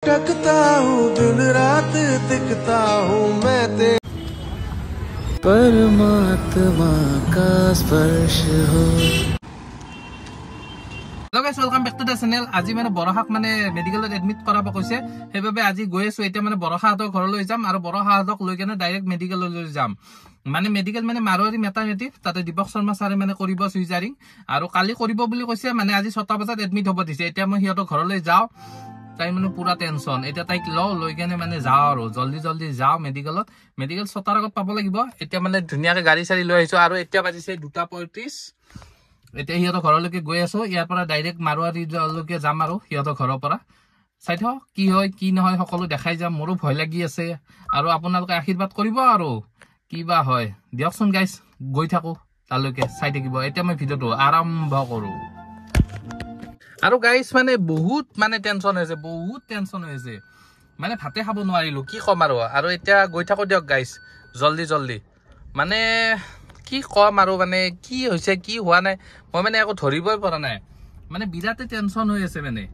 टकता हूँ दिन रात दिखता हूँ मैं ते परमात्मा का स्पर्श हो। Hello guys, welcome back to the channel. আজি মানে বৰহাক মানে মেডিকেলত এডমিট কৰাব কৈছে, সেইবাবে আজি গৈ আছো। এতিয়া মানে বৰহাহঁতৰ ঘৰলৈ যাম আৰু বৰহাহঁতক লৈ কেনে ডাইৰেক্ট মেডিকেললৈ যাম। মানে মেডিকেল মানে মাৰোৱাৰী মেটাৰনিটি, তাতে দীপক শৰ্মা ছাৰে মানে কৰিব সুইজাৰিং আৰু কালি কৰিব বুলি কৈছে। মানে আজি 6টা বজাত এডমিট হ'ব দিছে। এতিয়া মই সিহঁতৰ ঘৰলৈ যাওঁ। তাই মানে পুৰা টেনশন। এতিয়া তাইক লৈ কেনে মানে যাওঁ আৰু জলদি যাওঁ মেডিকেলত। মেডিকেল 6টাৰ আগত পাব লাগিব। এতিয়া মানে ধুনীয়াকৈ গাড়ী চাৰি লৈ আহিছো আৰু এতিয়া বাজিছে 2:35। এতিয়া সিহঁতৰ ঘৰলৈকে গৈ আছো। ইয়াৰ পৰা ডাইৰেক্ট মাৰোৱাৰীলৈকে যাম আৰু সিহঁতৰ ঘৰৰ পৰা চাই থাকক কি হয় কি নহয় সকলো দেখাই যাম। মোৰো ভয় লাগি আছে আৰু আপোনালোকে আশীৰ্বাদ কৰিব আৰু কিবা হয় দিয়কচোন গাইজ। গৈ থাকো তালৈকে, চাই থাকিব। এতিয়া মই ভিডিঅ'টো আৰম্ভ কৰো। আৰু গাইজ মানে বহুত মানে টেনশন হৈছে, মানে ভাতে খাব নোৱাৰিলো, কি কম আৰু এতিয়া গৈ থাকো দিয়ক গাইজ জলদি মানে কি কম আৰু মানে কি হৈছে কি হোৱা নাই মই মানে একো ধৰিবই পৰা নাই। মানে বিৰাটে টেনশন হৈ আছে। মানে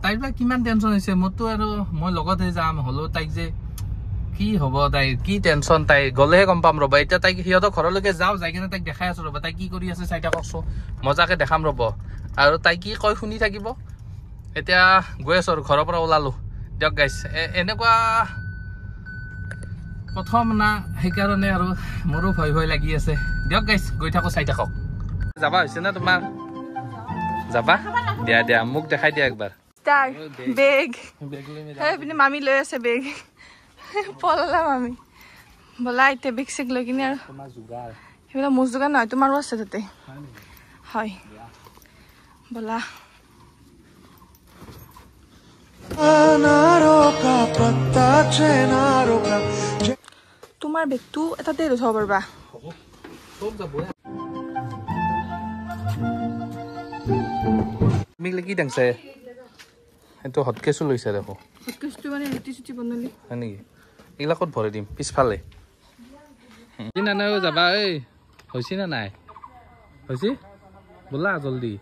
তাইৰ পৰা কিমান টেনশন হৈছে মোৰতো, আৰু মই লগতহে যাম হ'লেও তাইক যে কি হ'ব, তাই কি টেনশন, তাই গ'লেহে গম পাম ৰ'বা। এতিয়া তাইক সিহঁতৰ ঘৰলৈকে যাওঁ, যাই কিনে তাইক দেখাই আছো ৰ'বা। তাই কি কৰি আছে চাই থাককচোন, মজাকে দেখাম ৰ'ব আৰু তাই কি কয় শুনি থাকিব। এতিয়া গৈ আছো আৰু ঘৰৰ পৰা ওলালো দিয়ক গাইছ। এনেকুৱা প্ৰথম না, সেইকাৰণে আৰু মোৰো ভয় লাগি আছে। দিয়ক গাইছ গৈ থাকো, চাই থাকক। যাবা হৈছে না তোমাৰ? যাবা দিয়া মোক দেখাই দিয়া একবাৰ। বেগ মামি লৈ আছে, বেগ পলালা মামি। বলা এতিয়া বেগ চেগ লৈ কিনে আৰু সেইবিলাক মোৰ যোগাৰ নহয়, তোমাৰো আছে তাতে। হয় বলা। তোমাৰ বেগটো এটাতে উঠাব পাৰিবা। কি টেংছে এইটো হটকেছো লৈছে দেখো। হটকেছটো মানে ৰুটি চুটি বনালি হয় নেকি? এইগিলা ক'ত ভৰাই দিম? পিছফালে যাবা। এই হৈছে না নাই? হৈছে ব'লা জলদি,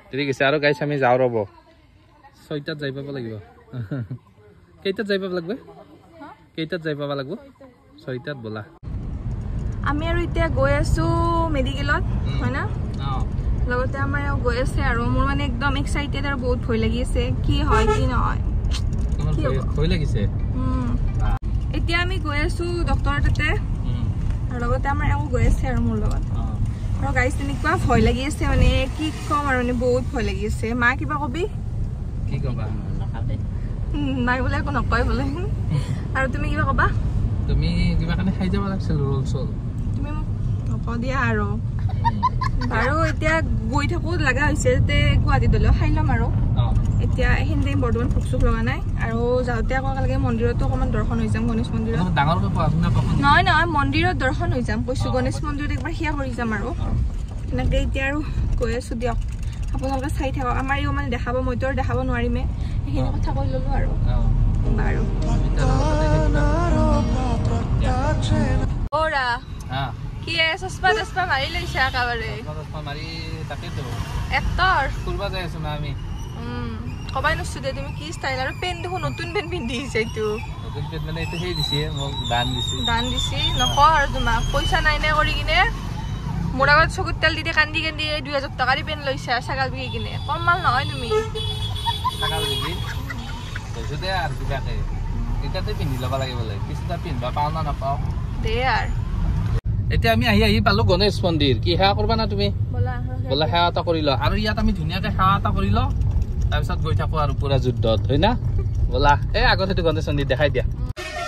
দেৰি গৈছে আৰু গাইছ। আমি যাওঁ ৰ'ব, 6টাত যাই পাব লাগিব। কেইটাত যাই পাব লাগিব? 6টাত ব'লা। আমি আৰু এতিয়া গৈ আছো মেডিকেলত, হয় না? লগতে আমাৰ গৈ আছে আৰু মোৰ মানে একদম এক্সাইটেড আৰু বহুত ভয় লাগি আছে। কি হয় কি নহয় ভয় লাগিছে। এতিয়া আমি গৈ আছো ডক্টৰৰ তাতে আৰু লগতে আমাৰ গৈ আছে আৰু মোৰ লগত। আৰু গাইছ তেনেকুৱা ভয় লাগি আছে, মানে কি কম আৰু মানে বহুত ভয় লাগি আছে। মা কিবা কবি? কি কবা? মাই বোলে একো নকয় বোলে। আৰু তুমি কিবা কবা? তুমি কিবা কাৰণে খাই যাব লাগিছিল, ৰোল চল। তুমি মোক নকওঁ দিয়া আৰু এতিয়া গৈ থাকো। লগা হৈছে যাতে গুৱাহাটীত খাই ল'ম আৰু এতিয়া এইখিনি বৰ্তমান ভোক চোক লগা নাই। আৰু যাওঁতে আকৌ একেলগে মন্দিৰতো অকণমান দৰ্শন হৈ যাম, গণেশ মন্দিৰত। নহয় মন্দিৰত দৰ্শন হৈ যাম কৈছো, গণেশ মন্দিৰত একবাৰ সেয়া কৰি যাম আৰু এনেকে। এতিয়া আৰু গৈ আছো দিয়ক, আপোনালোকে চাই থাকক। আমাৰ মানে দেখাব, মইতো আৰু দেখাব নোৱাৰিমে, সেইখিনি কথা কৈ ল'লো আৰু বাৰু। ওৰা কি চচপা তচপা মাৰি লৈছে একেবাৰে। এক্টৰ ফুৰবা যাই আছো না আমি। কবাই নছো দে তুমি কি ষ্টাইল। আৰু পেন দেখোন নতুন পেন পিন্ধি আহিছে। এইটো নতুন পেন মানে এইটো সেই দিছে মোক, দান দিছে নকওঁ আৰু তোমাক। পইচা নাই কৰি কিনে মোৰ আগত চকুত তেল দি কান্দি 2000 টকা দি পেন লৈছা ছাগাল বিকি কিনে। কম মাল নহয় তুমি। ছাগাল বিকি কৈছো দে আৰু কিবাকে এতিয়াতে পিন্ধি ল'ব লাগে বোলে, পিছটা পিন্ধবা পাওঁ না নাপাওঁ দে আৰু। এতিয়া আমি আহি পালো গণেশ মন্দিৰ। কি সেৱা কৰবা না তুমি? ব'লা সেৱা এটা কৰি ল। আৰু ইয়াত আমি ধুনীয়াকে সেৱা এটা কৰি ল, তাৰপিছত গৈ থাকো আৰু পুৰা যুদ্ধত, হয় না? ব'লা। এই আগত সেইটো গণেশ মন্দিৰ দেখাই দিয়া।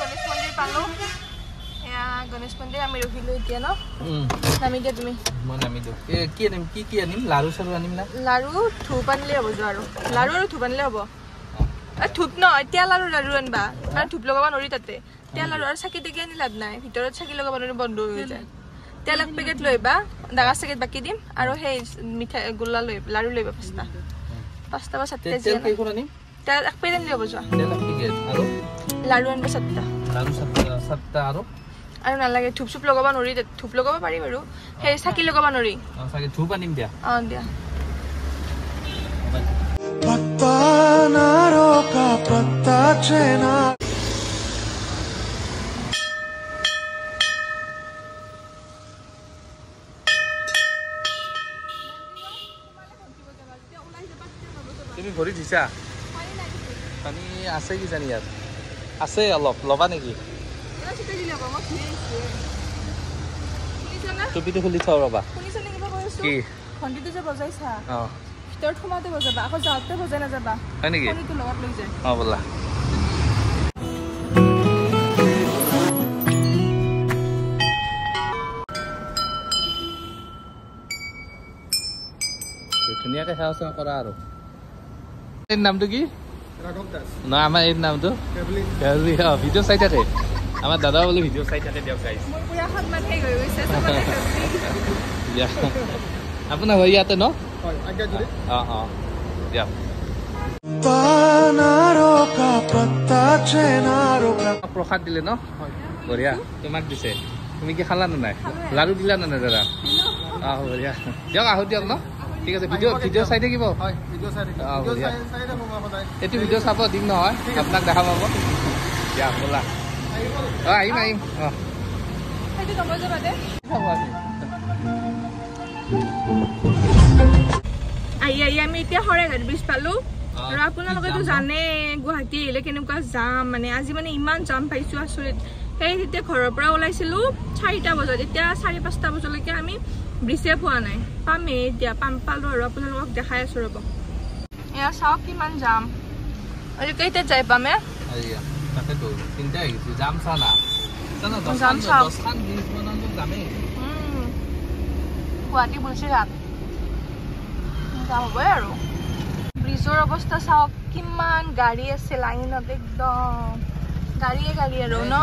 গণেশ মন্দিৰ পালো, এয়া গণেশ মন্দিৰ আমি ৰখিলো এতিয়া ন। নামি দিয়া তুমি। মই নামি দিওঁ। কি আনিম? কি আনিম? লাৰু চাৰু আনিম না? লাৰু ধূপ আনিলে হ'ব। আৰু লাৰু আৰু ধূপ আনিলে হ'ব। ধূপ নহয়, তেল আৰু লাৰু আনবা, কাৰণ ধূপ লগাব নোৱাৰি তাতে। তেল আৰু চাকি তাকি আনি লাভ নাই, ভিতৰত চাকি লগাব নোৱাৰি, বন্ধ হৈ যায়। তেল 1 পেকেট লৈ আহিবা, ডাঙৰ চাকিত বাকি দিম। আৰু সেই মিঠাই গোল্লা লৈ লাৰু লৈ আহিবা 5টা বা 7টা। তেল 1 পেকেট আনিলে হ'ব। যোৱা লাৰু আনিবা 7টা। লাৰু 7টা আৰু নালাগে ধূপ চুপ লগাব নোৱাৰি। ধূপ লগাব পাৰি বাৰু, সেই চাকি লগাব নোৱাৰি। ধূপ আনিম দিয়া। দিয়া पानारों का पत्ता चेना তুমি ভৰি দিছা পানী আছে কি জানি ইয়াত আছে অলপ ল'বা নেকি টুপিটো খুলি থওঁ ৰ'বা কি ঘণ্টিটো যে বজাইছা অঁ ভিতৰত সোমাওঁতে বজাবা আকৌ যাওঁতে বজাই নাযাবা হয় নেকি ঘণ্টিটো লগত লৈ যায় অঁ ব'লা ধুনীয়াকৈ সেৱা চেৱা কৰা আৰু এই নামটো কি নহয় আমাৰ এই নামটো ভিডিঅ' চাই থাকে আমাৰ দাদা বোলে ভিডিঅ' চাই থাকে দিয়ক গাইছ আপোনাৰ হয় ইয়াতে ন অঁ অঁ দিয়ক पानारों का पत्ता चेनारों का প্ৰসাদ দিলে ন বঢ়িয়া তোমাক দিছে তুমি কি খালা নে নাই লাৰু দিলা নে নাই দাদা অঁ বঢ়িয়া দিয়ক আহো দিয়ক ন ঠিক আছে ভিডিঅ' চাই থাকিব অঁ বঢ়িয়া এইটো ভিডিঅ' চাব দিম নহয় আপোনাক দেখা পাব দিয়া ব'লা অঁ আহিম আহিম অঁ আমি এতিয়া শৰাইঘাট ব্ৰিজ পালো আৰু আপোনালোকেতো জানে গুৱাহাটী আহিলে কেনেকুৱা জাম মানে আজি মানে ইমান জাম পাইছো আচৰিত সেই তেতিয়া ঘৰৰ পৰা ওলাইছিলো 4টা বজাত এতিয়া 4:30 বজালৈকে আমি ব্ৰিজে পোৱা নাই পামেই এতিয়া পালো আৰু আপোনালোকক দেখাই আছো ৰ'ব এয়া চাওক কিমান জাম আৰু কেইটাত যাই পামে তাকেতো চিন্তা হৈ গৈছে জাম চানা গুৱাহাটী বুলচিঘাট যাম হ'বই আৰু ব্ৰিজৰ অৱস্থা চাওক কিমান গাড়ী আছে লাইনত একদম গাড়ীয়ে গাড়ী আৰু ন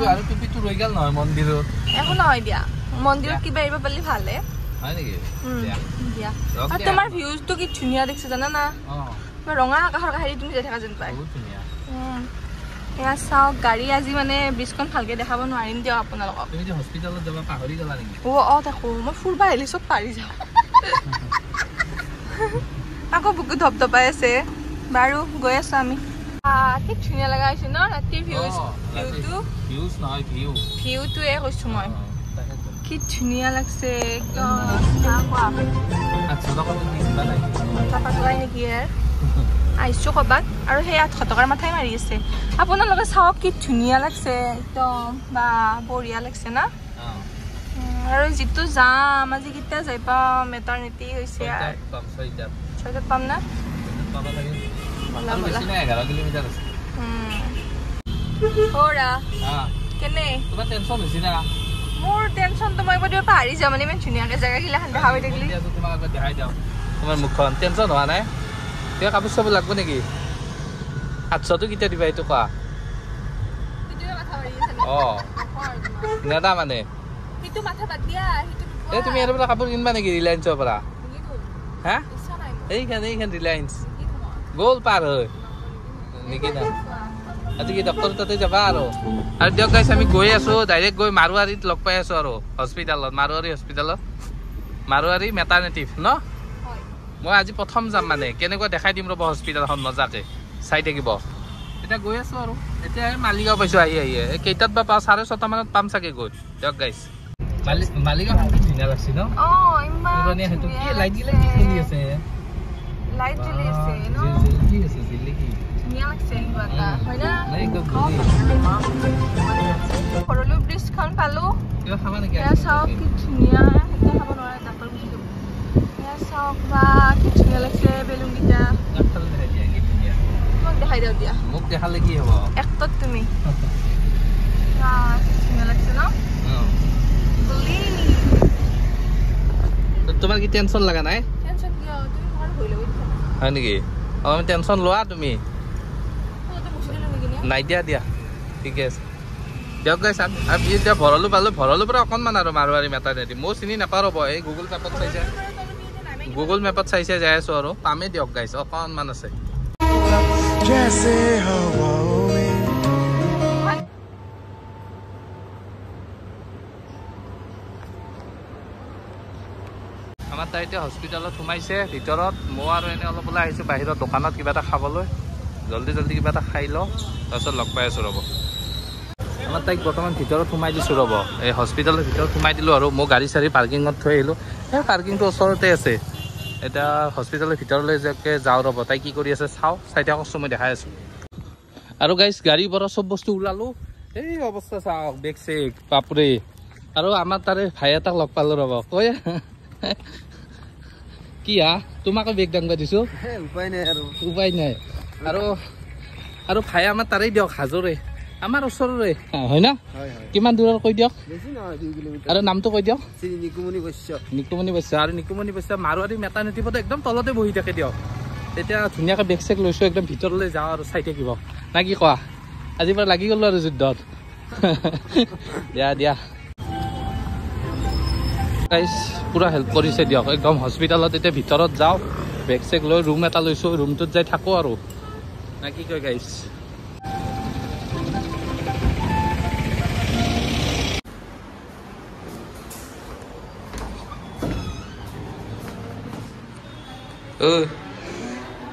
আৰু টুপিটো ৰৈ গ'ল নহয় মন্দিৰত একো নহয় দিয়া মন্দিৰত কিবা এৰিব পাৰিলে ভালে হয় নেকি দিয়া আৰু তোমাৰ ভিউজটো কি ধুনীয়া দেখিছে জানা না ৰঙা আকাশৰ কাষেদি তুমি যাই থকা যেন পায় এয়া চাওক গাড়ী আজি মানে ব্ৰিজখন ভালকে দেখাব নোৱাৰিম দিয়ক আপোনালোকক তুমি যে হস্পিটেলত যাব পাহৰি গ'লা নেকি অঁ দেখো মই ফুৰবা আহিলে চব পাৰি যাওঁ আকৌ বুকু ধপধপাই আছে বাৰু গৈ আছো আমি কি ধুনীয়া লগা হৈছে ন ৰাতিৰ ভিউটোৱে কৈছো মই কি ধুনীয়া লাগছে নেকি আহিছো ক'ৰবাত আৰু সেই 800 টকাৰ মাথাই মাৰি আছে আপোনালোকে চাওক কি ধুনীয়া লাগছে একদম বা বঢ়িয়া লাগছে না আৰু যিটো যাম আজি কেতিয়া যাই পাম মেটাৰনিটি হৈছে ছয়টাত পাম না মোৰ টেনচনটো মই এবাৰ পাহৰি যাওঁ মানে ইমান ধুনীয়াকৈ জেগাগিলাখন দেখা পাই থাকিলে তোমাৰ মুখখন টেনচন হোৱা নাই কিবা কাপোৰ চাব লাগব নেকি 800টো কেতিয়া দিবা এইটো কোৱা অঁ নেদা মানে এই তুমি ইয়াৰ পৰা কাপোৰ কিনবা নেকি ৰিলায়েন্সৰ পৰা হা এইখান ৰিলায়েন্স গ'ল পাৰ হৈ নেকি না আজি কি ডক্টৰ তাতে যাবা আৰু দিয়ক গাইছ আমি গৈ আছো ডাইৰেক্ট গৈ মাৰোৱাৰীত লগ পাই আছো আৰু হস্পিটেলত মাৰোৱাৰী মেটাৰনিটিভ ন মই আজি প্ৰথম যাম মানে কেনেকুৱা দেখাই দিম ৰ'ব হস্পিটেলখন মজাকে চাই থাকিব এতিয়া গৈ আছো আৰু এতিয়া মালিগাঁও পাইছো আহি কেইটাত বা পাওঁ 6:30 মানত পাম চাগে গৈ দিয়ক গাইছ মালিগাঁও ধুনীয়া লাগছে ন লাইট জ্বলি আছে সৰলু ব্ৰিজখন পালো চাওক কি ধুনীয়া খাব নোৱাৰে দাঁতৰ গুচি যাব চাওক বা কি ধুনীয়া লাগছে বেলুনকেইটা তোমাক দেখাই দিওঁ দিয়া মোক দেখালে কি হ'ব একটত তুমি ধুনীয়া লাগছে ন তোমাৰ কি টেনচন লগা নাই হয় নেকি আমি টেনচন লোৱা তুমি নাই দিয়া ঠিকে আছে দিয়ক গাইছ আমি এতিয়া ভৰলো পালোঁ ভৰলো পৰা অকণমান আৰু মাৰোৱাৰী মেটাৰনিটি মই চিনি নাপাওঁ ৰ'ব এই গুগল মেপত চাইছে যাই আছোঁ আৰু পামেই দিয়ক গাইছ অকণমান আছে আমাৰ এতিয়া হস্পিটেলত সোমাইছে ভিতৰত মই আৰু এনে অলপ ওলাই আহিছোঁ বাহিৰত দোকানত কিবা এটা খাবলৈ জলদি কিবা এটা খাই লওঁ তাৰপিছত লগ পাই আছোঁ ৰ'ব আমাৰ তাইক বৰ্তমান ভিতৰত সোমাই দিছোঁ ৰ'ব এই হস্পিটেলৰ ভিতৰত সোমাই দিলোঁ আৰু মই গাড়ী চাড়ী পাৰ্কিঙত থৈ আহিলোঁ এই পাৰ্কিংটো ওচৰতে আছে এতিয়া হস্পিটেলৰ ভিতৰলৈ যাওঁ ৰ'ব তাই কি কৰি আছে চাওঁ চাই থাকক মই দেখাই আছোঁ আৰু গাইজ গাড়ীৰ পৰা চব বস্তু ওলালোঁ এই অৱস্থা চাওক বেগ চেগ বাপৰে আৰু আমাৰ তাৰে ভাই এটাক লগ পালোঁ ৰ'ব কৈ কি তোমাকো বেগ দাঙবা দিছোঁ উপায় নাই আৰু ভাই আমাৰ তাৰেই দিয়ক হাজোৰে আমাৰ ওচৰৰে হয় না কিমান দূৰৰ কৈ দিয়ক আৰু নামটো কৈ দিয়ক নিকুমণি বৈশ্য আৰু নিকুমণি বৈশ্য মাৰোৱাৰী মেটাৰনিটিত একদম তলতে বহি থাকে দিয়ক তেতিয়া ধুনীয়াকৈ বেগ চেগ লৈছোঁ একদম ভিতৰলৈ যাওঁ আৰু চাই থাকিব না কি কোৱা আজিৰ পৰা লাগি গ'লো আৰু যুদ্ধত দিয়া গাইজ পুৰা হেল্প কৰিছে দিয়ক একদম হস্পিটেলত এতিয়া ভিতৰত যাওঁ বেগ চেগ লৈ ৰুম এটা লৈছোঁ ৰুমটোত যাই থাকোঁ আৰু না কি কয় গাইজ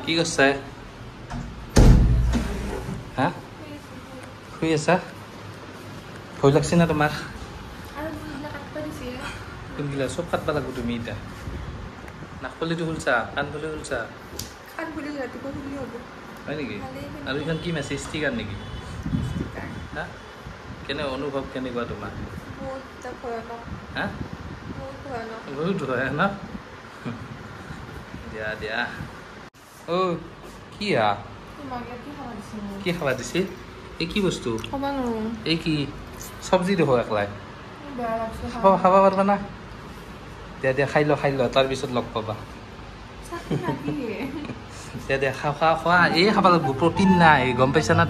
কি কৰিছা হা শুই আছা ভয় লাগছে না তোমাৰ কোনগিলা চব কাটবা লাগব তুমি এতিয়া নাকপলিটো খুলছা কাণফলি খুলছা হয় নেকি আৰু এইখন কি মেছেজ ষ্টিকাৰ নেকি হা কেনে অনুভৱ কেনেকুৱা তোমাৰ হা বহুত ভয়ানক দিয়া কি খাবা দিছিল এই কি বস্তু এই কি চব্জি দেখো একলাই খাব পাৰবা না দিয়া খাই ল তাৰপিছত লগ পাবা দিয়া খোৱা এই খাব লাগব প্ৰটিন নাই গম পাইছা না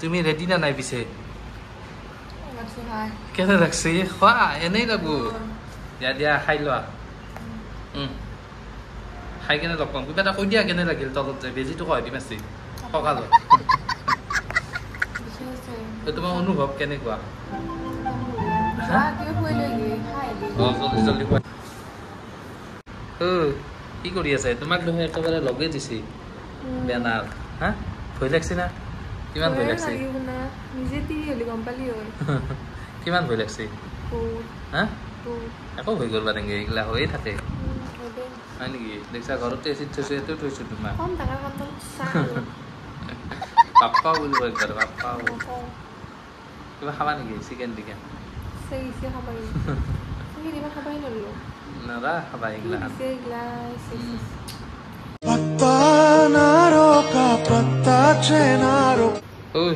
তুমি ৰেডি না নাই পিছে কেনে লাগছে খোৱা এনেই লাগব দিয়া খাই লোৱা খাই কেনে লগ পাম কিবা এটা কৈ দিয়া কেনে লাগিল তলত যায় বেজিটো কয় দিম আছে সকালত তোমাৰ অনুভৱ কেনেকুৱা জলদি কি কৰি আছে তোমাক দেখোন একেবাৰে লগে দিছে বেনাৰ হা ভয় লাগছে না কিমান ভয় লাগছে কিমান ভয় লাগছে হা একো ভয় কৰবা নেকি এইগিলা হৈয়ে থাকে হয় নেকি দেখিছা ঘৰতে এচিড থৈছোঁ এইটো থৈছোঁ তোমাক পাপ্পা বুলি কয় ঘৰ পাপ্পা কিবা খাবা নেকি চিকেন টিকেন নৰা খাবা এইগিলা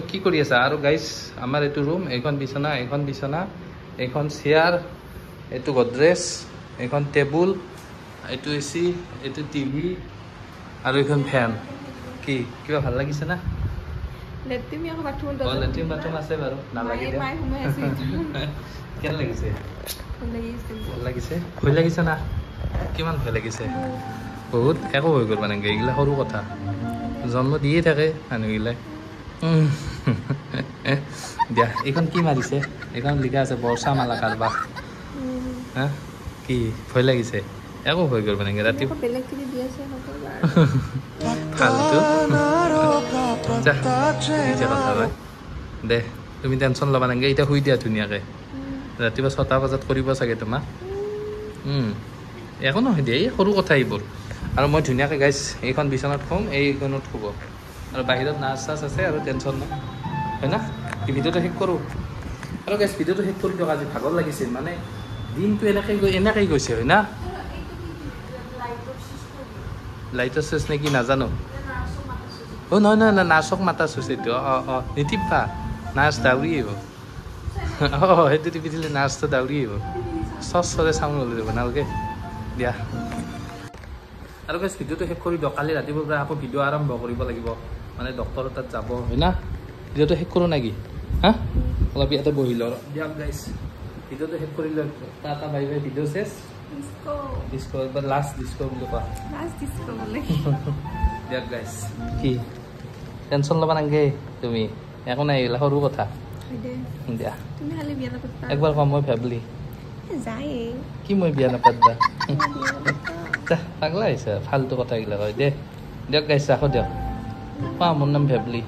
কি কৰি আছা আৰু গাইজ আমাৰ এইটো ৰুম এইখন বিচনা এইখন চেয়াৰ এইটো গডৰেজ এইখন টেবুল এইটো এচি এইটো টিভি আৰু এইখন ফেন কি কিবা ভাল লাগিছে না লেট্ৰিন বাথৰুম আছে বাৰু নালাগে কেনে লাগিছে ভাল লাগিছে ভয় লাগিছে না কিমান ভয় লাগিছে বহুত একো ভয় কৰিব নেকি এইগিলা সৰু কথা জন্ম দিয়ে থাকে মানুহগিলাই দিয়া এইখন কি মাৰিছে এইখন লিখা আছে বৰ্ষা মালা কাৰবাৰ হা কি ভয় লাগিছে একো ভয় কৰিব নেকি ৰাতি ফালতু কথা হয় দে তুমি টেনশ্যন ল'বা নালাগে এতিয়া শুই দিয়া ধুনীয়াকৈ ৰাতিপুৱা 6টা বজাত কৰিব চাগে তোমাক একো নহয় দিয়া এই সৰু কথা এইবোৰ আৰু মই ধুনীয়াকৈ গাইছ এইখন বিচনাত শুম এইখনত শুব আৰু বাহিৰত নাচ চাচ আছে আৰু টেনশ্যন নাই হয় না ভিডিঅ'টো শেষ কৰোঁ আৰু গাইছ ভিডিঅ'টো শেষ কৰি দিয়ক আজি ভাগৰ লাগিছিল মানে দিনটো এনেকৈ গৈছে হয় না লাইটৰ চুইচ নেকি নাজানো নহয় নাৰ্ছক মাতা চুইচ এইটো নিটিপা নাৰ্ছ দাউৰি আহিব সেইটো টিপি দিলে নাৰ্ছটো দাউৰি আহিব চৰে চাউণ্ড লৈ যাব নালাগে দিয়া আৰু গাইছ ভিডিঅ'টো শেষ কৰি দিয়ক কালি ৰাতিপুৱাৰ পৰা আকৌ ভিডিঅ' আৰম্ভ কৰিব লাগিব মানে ডক্টৰৰ তাত যাব হয় না ভিডিঅ'টো শেষ কৰোঁ নেকি হা অলপ ইয়াতে বহি লওঁ দিয়ক গাইছ ভিডিঅ'টো শেষ কৰি লওক টাটা বাই বাই ভিডিঅ' শেষ ডিস্কো এবার লাস্ট ডিস্কো বলে পা লাস্ট ডিস্কো বলে দেখ গাইস কি টেনশন লবা নাগে তুমি এখন আইলা সৰু কথা দিয়া তুমি খালি বিয়া করতে একবার কম মই ফ্যামিলি যায় কি মই বিয়া নাপাতবা পাগলা হৈছে ফাল্টু কথাগিলা কয় দে দিয়ক গাইছে ৰাখো দিয়ক কোৱা মোৰ নাম ভেবলি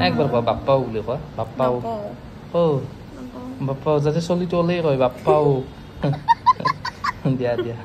একবাৰ কোৱা বাপ্পাও বুলি কোৱা বাপ্পাও বাপ্পাও যাতে চলিটো ওলাই কয় বাপ্পাও দিয়া দিয়া